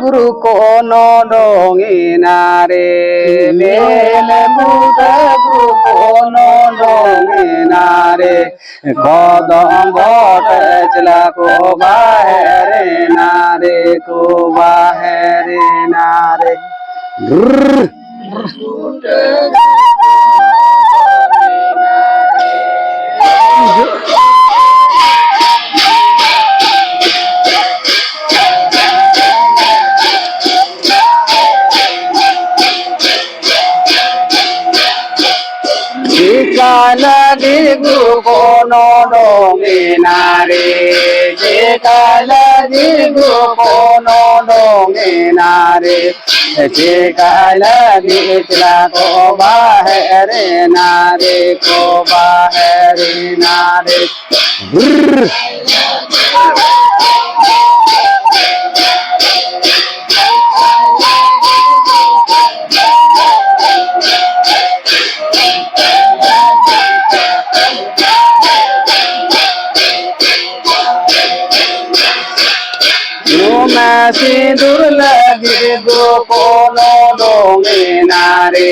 guru kono donginare bele buta guru kono donginare kodam bote chla ko bahere nare Jikala di guru kono donginare, jikala di guru kono donginare, jikala di chla ko bahere nare. Sindur lagi guru kono donginare,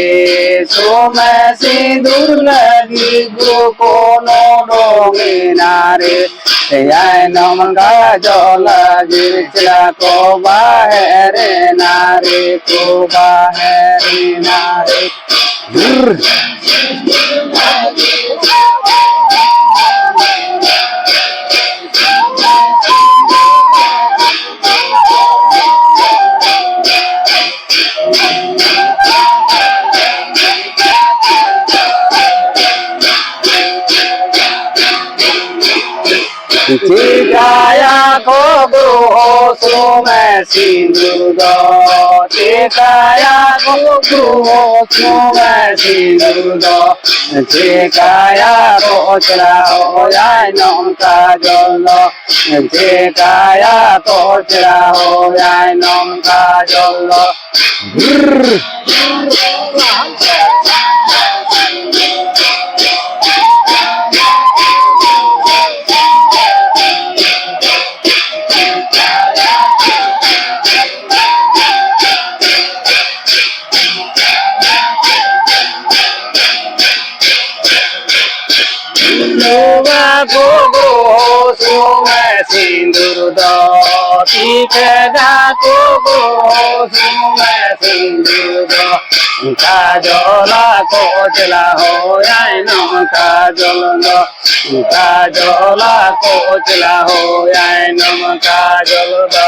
soma sindur lagi guru kono donginare, ayai nom kajol lagi chla ko bahere nare. Cikaya ko guru soma sindur do, cikaya ko guru soma sindur do, cikaya ko chla ho yai nom kajol do, cikaya ko chla ho yai nom kajol do. Nuga guru soma sindur do, tikada guru soma sindur do, kajola ko chla ho yai nom kajol do, kajola ko chla ho yai nom kajol do.